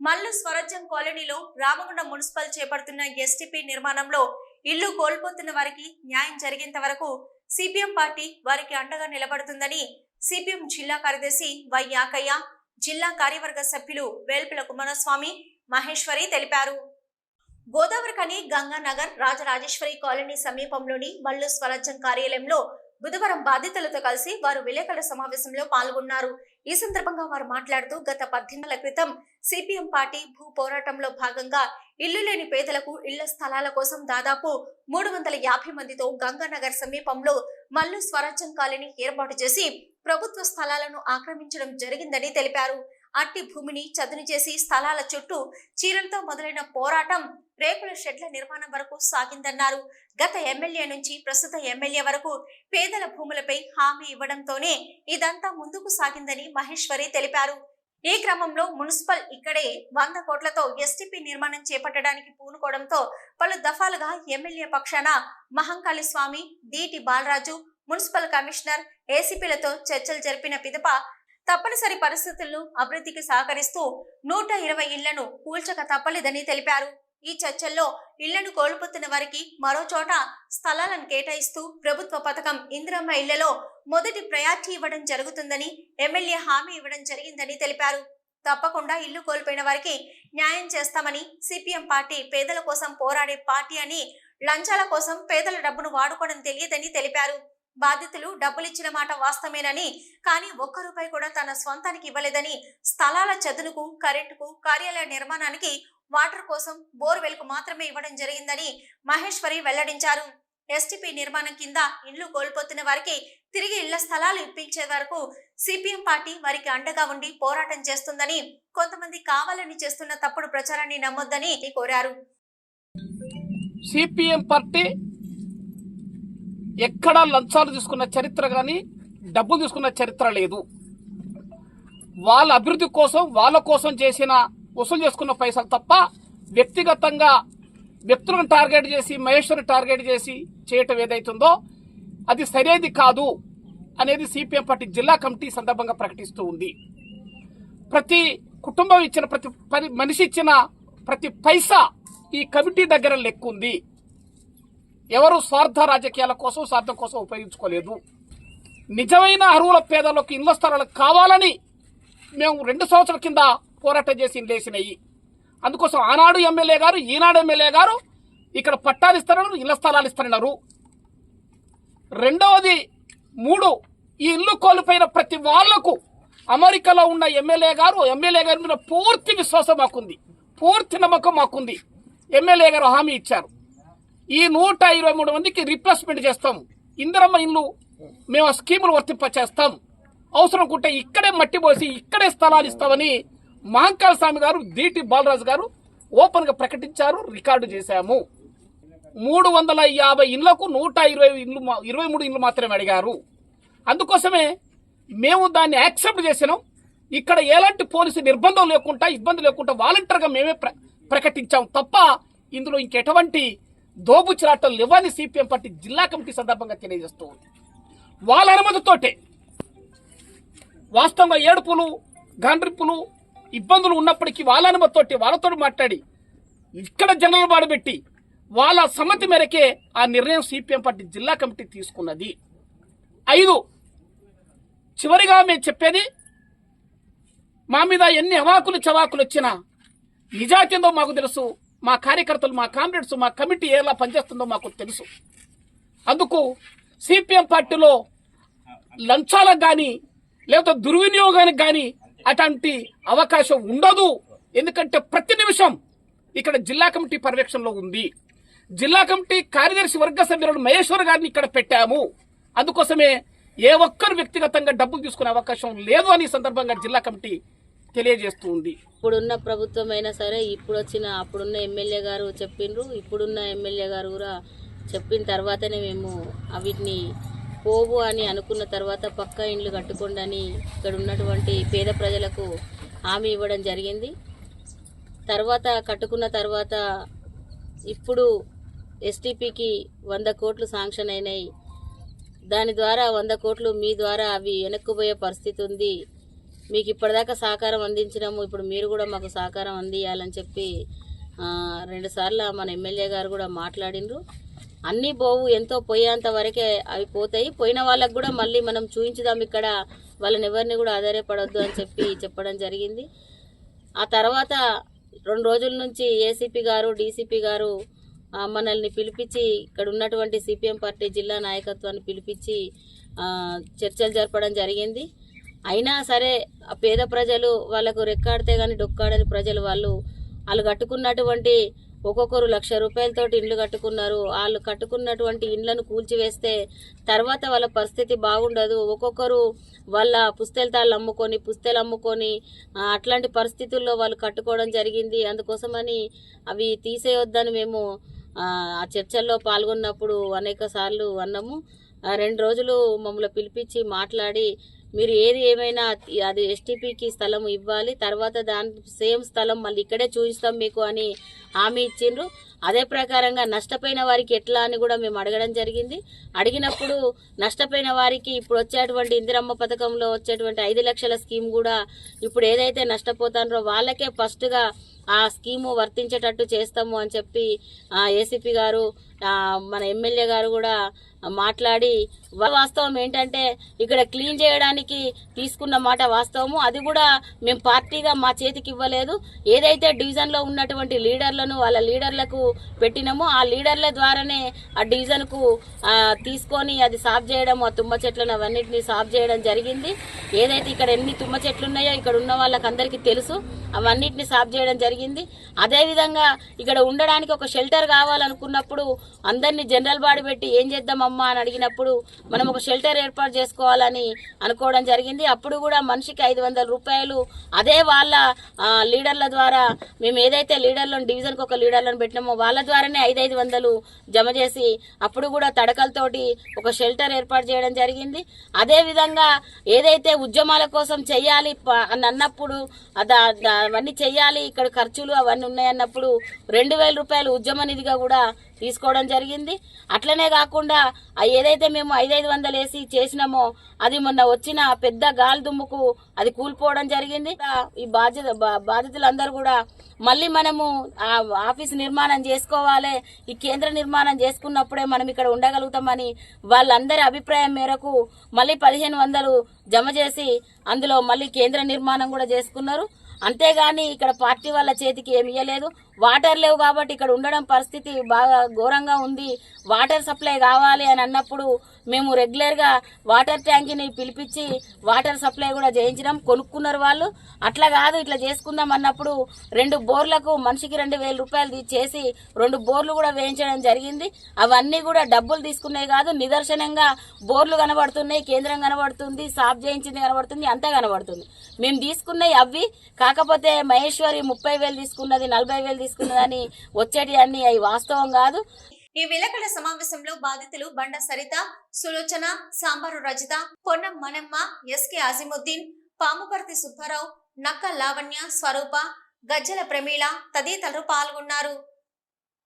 మల్లు స్వరాజ్యం కాలనీలో రామగుండం మున్సిపల్ చేపడుతున్న ఎస్టీపీ నిర్మాణంలో ఇల్లు కోల్పోతున్న వారికి న్యాయం జరిగేంత వరకు సిపిఎం పార్టీ వారికి అండగా నిలబడుతుందని సిపిఎం జిల్లా కార్యదర్శి వై యాకయ్య, జిల్లా కార్యవర్గ సభ్యులు వేల్పుల కుమారస్వామి, మహేశ్వరి తెలిపారు. గోదావరికని గంగానగర్ రాజరాజేశ్వరి కాలనీ సమీపంలోని మల్లు స్వరాజ్యం కార్యాలయంలో బుధవారం బాధితులతో కలిసి వారు విలేకరుల సమావేశంలో పాల్గొన్నారు. ఈ సందర్భంగా వారు మాట్లాడుతూ గత 18 నెలల క్రితం సిపిఎం పార్టీ భూ పోరాటంలో భాగంగా ఇల్లు లేని పేదలకు ఇళ్ల స్థలాల కోసం దాదాపు 350 మందితో గంగానగర్ సమీపంలో మల్లు స్వరాజ్యం కాలనీ ఏర్పాటు చేసి ప్రభుత్వ స్థలాలను ఆక్రమించడం జరిగిందని తెలిపారు. అట్టి భూమిని చదును చేసి స్థలాల చుట్టూ చీరలతో మొదలైన పోరాటం రేకుల షెడ్ల నిర్మాణం వరకు సాగిందన్నారు. గత ఎమ్మెల్యే నుంచి ప్రస్తుత ఎమ్మెల్యే వరకు పేదల భూములపై హామీ ఇవ్వడంతోనే ఇదంతా ముందుకు సాగిందని మహేశ్వరి తెలిపారు. ఈ క్రమంలో మున్సిపల్ ఇక్కడే 100 కోట్లతో ఎస్టీపీ నిర్మాణం చేపట్టడానికి పూనుకోవడంతో పలు దఫాలుగా ఎమ్మెల్యే పక్షాన మహంకాళి స్వామి, దీటి బాలరాజు, మున్సిపల్ కమిషనర్, ఏసీపీలతో చర్చలు జరిపిన పిదప తప్పనిసరి పరిస్థితులను అభివృద్ధికి సహకరిస్తూ 120 ఇళ్లను కూల్చక తప్పలేదని తెలిపారు. ఈ చర్చల్లో ఇళ్లను కోల్పోతున్న వారికి మరో చోట స్థలాలను కేటాయిస్తూ ప్రభుత్వ పథకం ఇందిరమ్మ ఇళ్లలో మొదటి ప్రయారిటీ ఇవ్వడం జరుగుతుందని ఎమ్మెల్యే హామీ ఇవ్వడం జరిగిందని తెలిపారు. తప్పకుండా ఇల్లు కోల్పోయిన వారికి న్యాయం చేస్తామని, సిపిఎం పార్టీ పేదల కోసం పోరాడే పార్టీ అని, లంచాల కోసం పేదల డబ్బును వాడుకోవడం తెలియదని తెలిపారు. బాధితులు డబ్బులిచ్చిన మాట వాస్తవేనని, కానీ ఒక్క రూపాయి కూడా తన స్వంతానికి ఇవ్వలేదని, స్థలాల చదునుకు, కరెంటుకు, కార్యాలయ నిర్మాణానికి, వాటర్ కోసం బోర్వెల్ కు మాత్రమే ఇవ్వడం జరిగిందని మహేశ్వరి వెల్లడించారు. ఎస్టీపీ నిర్మాణం కింద ఇళ్లు కోల్పోతున్న వారికి తిరిగి ఇళ్ల స్థలాలు ఇప్పించే వరకు సిపిఎం పార్టీ వారికి అండగా ఉండి పోరాటం చేస్తుందని, కొంతమంది కావాలని చేస్తున్న తప్పుడు ప్రచారాన్ని నమ్మొద్దని కోరారు. సిపిఎం పార్టీ ఎక్కడా లంచాలు తీసుకున్న చరిత్ర కానీ డబ్బులు తీసుకున్న చరిత్ర లేదు. వాళ్ళ అభివృద్ధి కోసం వాళ్ళ కోసం చేసిన వసూలు చేసుకున్న పైసలు తప్ప వ్యక్తిగతంగా వ్యక్తులను టార్గెట్ చేసి, మహేశ్వరి టార్గెట్ చేసి చేయటం ఏదైతుందో అది సరైనది కాదు అనేది సిపిఎం పార్టీ జిల్లా కమిటీ సందర్భంగా ప్రకటిస్తూ ఉంది. ప్రతి కుటుంబం ఇచ్చిన, ప్రతి మనిషి ఇచ్చిన ప్రతి పైసా ఈ కమిటీ దగ్గర లెక్కుంది. ఎవరు స్వార్థ రాజకీయాల కోసం, స్వార్థం కోసం ఉపయోగించుకోలేదు. నిజమైన అర్హుల పేదలకు ఇళ్ల స్థలాలు కావాలని మేము 2 సంవత్సరాల కింద పోరాటం చేసి లేచినాయి. అందుకోసం ఆనాడు ఎమ్మెల్యే గారు, ఈనాడు ఎమ్మెల్యే గారు ఇక్కడ పట్టాలు ఇస్తున్నారు, ఇళ్ల స్థలాలు ఇస్తున్నారు. రెండవది 3, ఈ ఇల్లు కోల్పోయిన ప్రతి వాళ్లకు అమెరికాలో ఉన్న ఎమ్మెల్యే గారి మీద పూర్తి విశ్వాసం మాకుంది, పూర్తి నమ్మకం మాకుంది. ఎమ్మెల్యే గారు హామీ ఇచ్చారు. ఈ 123 మందికి రీప్లేస్మెంట్ చేస్తాం, ఇందిరమ్మ ఇల్లు మేము ఆ స్కీములు వర్తింపచేస్తాం, అవసరం ఉంటే ఇక్కడే మట్టి పోసి ఇక్కడే స్థలాలు ఇస్తామని మహంకాళి స్వామి గారు, దీటి బాలరాజు గారు ఓపెన్ గా ప్రకటించారు. రికార్డు చేశాము. 350 ఇళ్లకు 123 ఇళ్లు మాత్రమే అడిగారు. అందుకోసమే మేము దాన్ని యాక్సెప్ట్ చేసినాం. ఇక్కడ ఎలాంటి పోలీసు నిర్బంధం లేకుండా, ఇబ్బంది లేకుండా వాలంటీర్గా మేమే ప్రకటించాం తప్ప ఇందులో ఇంకెటువంటి దోబుచిరాటలు లేవని సిపిఎం పార్టీ జిల్లా కమిటీ సందర్భంగా తెలియజేస్తూ ఉంది. వాళ్ళ అనుమతితోటే వాస్తవంగా ఏడుపులు, గాండ్రిప్పులు, ఇబ్బందులు ఉన్నప్పటికీ వాళ్ళ అనుమతితోటి వాళ్ళతో మాట్లాడి ఇక్కడ జనరల్ వాడబెట్టి వాళ్ళ సమ్మతి మేరకే ఆ నిర్ణయం సిపిఎం పార్టీ జిల్లా కమిటీ తీసుకున్నది. 5, చివరిగా మేము చెప్పేది, మా మీద ఎన్ని అవాకులు చవాకులు వచ్చినా నిజాయితీందో మాకు తెలుసు. మా కార్యకర్తలు, మా కామ్రేడ్స్, మా కమిటీ ఎలా పనిచేస్తుందో మాకు తెలుసు. అందుకు సిపిఎం పార్టీలో లంచాలకు కానీ లేకపోతే దుర్వినియోగానికి కానీ అటువంటి అవకాశం ఉండదు. ఎందుకంటే ప్రతి నిమిషం ఇక్కడ జిల్లా కమిటీ పర్యవేక్షణలో ఉంది. జిల్లా కమిటీ కార్యదర్శి వర్గ సభ్యులను మహేశ్వర్ గారిని ఇక్కడ పెట్టాము. అందుకోసమే ఏ ఒక్కరు వ్యక్తిగతంగా డబ్బులు తీసుకునే అవకాశం లేదు అని సందర్భంగా జిల్లా కమిటీ తెలియజేస్తూ ఉంది. ఇప్పుడున్న ప్రభుత్వం అయినా సరే, అప్పుడున్న ఎమ్మెల్యే గారు చెప్పిండ్రు, ఇప్పుడున్న ఎమ్మెల్యే గారు కూడా చెప్పిన తర్వాతనే మేము వీటిని పోవు అని అనుకున్న తర్వాత పక్కా ఇండ్లు కట్టుకోండి అని ఇక్కడ ఉన్నటువంటి పేద ప్రజలకు హామీ ఇవ్వడం జరిగింది. తర్వాత కట్టుకున్న తర్వాత ఇప్పుడు ఎస్టీపీకి 100 కోట్లు శాంక్షన్ అయినాయి. దాని ద్వారా 100 కోట్లు మీ ద్వారా అవి వెనక్కుపోయే పరిస్థితి ఉంది. మీకు ఇప్పటిదాకా సహకారం అందించినాము, ఇప్పుడు మీరు కూడా మాకు సహకారం అందియాలని చెప్పి 2 సార్లు మన ఎమ్మెల్యే గారు కూడా మాట్లాడిండ్రు. అన్నీ పోవు, ఎంతో పోయేంత వరకే అవి పోతాయి. పోయిన వాళ్ళకు కూడా మళ్ళీ మనం చూపించుదాం, ఇక్కడ వాళ్ళని ఎవరిని కూడా ఆధారపడొద్దు అని చెప్పి చెప్పడం జరిగింది. ఆ తర్వాత 2 రోజుల నుంచి ఏసీపీ గారు డీసీపీ గారు మనల్ని పిలిపించి ఇక్కడ ఉన్నటువంటి సిపిఎం పార్టీ జిల్లా నాయకత్వాన్ని పిలిపించి చర్చలు జరపడం జరిగింది. అయినా సరే ఆ పేద ప్రజలు, వాళ్ళకు రెక్కాడితే కానీ డొక్కాడని ప్రజలు, వాళ్ళు కట్టుకున్నటువంటి ఒక్కొక్కరు 1,00,000 రూపాయలతోటి ఇండ్లు కట్టుకున్నారు. వాళ్ళు కట్టుకున్నటువంటి ఇండ్లను కూల్చివేస్తే తర్వాత వాళ్ళ పరిస్థితి బాగుండదు. ఒక్కొక్కరు వాళ్ళ పుస్తెలు అమ్ముకొని అట్లాంటి పరిస్థితుల్లో వాళ్ళు కట్టుకోవడం జరిగింది. అందుకోసమని అవి తీసేయొద్దని మేము ఆ చర్చల్లో పాల్గొన్నప్పుడు అనేక సార్లు అన్నాము. 2 రోజులు మమ్మల్ని పిలిపించి మాట్లాడి, మీరు ఏది ఏమైనా అది ఎస్టీపీకి స్థలం ఇవ్వాలి, తర్వాత దాని సేమ్ స్థలం మళ్ళీ ఇక్కడే చూపిస్తాం మీకు అని హామీ ఇచ్చిండ్రు. అదే ప్రకారంగా నష్టపోయిన వారికి ఎట్లా అని కూడా మేము అడగడం జరిగింది. అడిగినప్పుడు నష్టపోయిన వారికి ఇప్పుడు వచ్చేటువంటి ఇందిరమ్మ పథకంలో వచ్చేటువంటి 5 లక్షల స్కీమ్ కూడా ఇప్పుడు ఏదైతే నష్టపోతారో వాళ్ళకే ఫస్ట్గా ఆ స్కీము వర్తించేటట్టు చేస్తాము అని చెప్పి ఏసీపీ గారు మన ఎమ్మెల్యే గారు కూడా మాట్లాడి, వాస్తవం ఏంటంటే ఇక్కడ క్లీన్ చేయడానికి తీసుకున్న మాట వాస్తవము. అది కూడా మేము పార్టీగా మా చేతికి ఇవ్వలేదు. ఏదైతే డివిజన్లో ఉన్నటువంటి లీడర్లను వాళ్ళ లీడర్లకు పెట్టినామో ఆ లీడర్ల ద్వారానే ఆ డివిజన్కు తీసుకొని అది సాఫ్ చేయడం, ఆ తుమ్మ చెట్లను అవన్నిటిని సాఫ్ చేయడం జరిగింది. ఏదైతే ఇక్కడ ఎన్ని తుమ్మ చెట్లు ఉన్నాయో ఇక్కడ ఉన్న వాళ్ళకి అందరికీ తెలుసు, అవన్నిటిని సాఫ్ చేయడం జరిగింది. అదేవిధంగా ఇక్కడ ఉండడానికి ఒక షెల్టర్ కావాలనుకున్నప్పుడు అందరినీ జనరల్ బాడీ పెట్టి ఏం చేద్దామమ్మా అని అడిగినప్పుడు మనం ఒక షెల్టర్ ఏర్పాటు చేసుకోవాలని అనుకోవడం జరిగింది. అప్పుడు కూడా మనిషికి 500 రూపాయలు అదే వాళ్ళ లీడర్ల ద్వారా, మేము ఏదైతే లీడర్లను డివిజన్కి ఒక లీడర్లను పెట్టినామో వాళ్ళ ద్వారానే 500 జమ చేసి అప్పుడు కూడా తడకలతోటి ఒక షెల్టర్ ఏర్పాటు చేయడం జరిగింది. అదేవిధంగా ఏదైతే ఉద్యమాల కోసం చెయ్యాలి అని అన్నప్పుడు అవన్నీ చెయ్యాలి, ఇక్కడ ఖర్చులు అవన్నీ ఉన్నాయన్నప్పుడు 2,000 రూపాయలు ఉద్యమ నిధిగా కూడా తీసుకోవడం జరిగింది. అట్లనే కాకుండా ఏదైతే మేము 500 వేసి చేసినామో అది మొన్న వచ్చిన పెద్ద గాలి దుమ్ముకు అది కూలిపోవడం జరిగింది. ఈ బాధితులందరూ కూడా మళ్ళీ మనము ఆఫీస్ నిర్మాణం చేసుకోవాలి, ఈ కేంద్ర నిర్మాణం చేసుకున్నప్పుడే మనం ఇక్కడ ఉండగలుగుతామని వాళ్ళందరి అభిప్రాయం మేరకు మళ్ళీ 1,500 జమ చేసి అందులో మళ్ళీ కేంద్ర నిర్మాణం కూడా చేసుకున్నారు. అంతేగాని ఇక్కడ పార్టీ వాళ్ళ చేతికి ఏమి ఇవ్వలేదు. వాటర్ లేవు కాబట్టి ఇక్కడ ఉండడం పరిస్థితి బాగా ఘోరంగా ఉంది. వాటర్ సప్లై కావాలి అని అన్నప్పుడు మేము రెగ్యులర్గా వాటర్ ట్యాంక్ని పిలిపించి వాటర్ సప్లై కూడా చేయించడం కొనుక్కున్నారు వాళ్ళు. అట్లా కాదు ఇట్లా చేసుకుందాం అన్నప్పుడు 2 బోర్లకు మనిషికి 2,000 రూపాయలు చేసి 2 బోర్లు కూడా వేయించడం జరిగింది. అవన్నీ కూడా డబ్బులు తీసుకున్నాయి కాదు, నిదర్శనంగా బోర్లు కనబడుతున్నాయి, కేంద్రం కనబడుతుంది, సాఫ్ చేయించింది కనబడుతుంది, అంతా కనబడుతుంది. మేము తీసుకున్నాయి అవి. కాకపోతే మహేశ్వరి 30,000 తీసుకున్నది, 40,000 తీసుకున్నదని వచ్చేటి అన్ని అవి వాస్తవం కాదు. ఈ విలేకరుల సమావేశంలో బాధితులు బండ సరిత, సులోచన, సాంబారు రజిత, పొన్నం మనమ్మ, ఎస్కే అజిముద్దీన్, పాముపర్తి సుబ్బారావు, నక్క లావణ్య, స్వరూప, గజ్జల ప్రమీల తదితరులు పాల్గొన్నారు.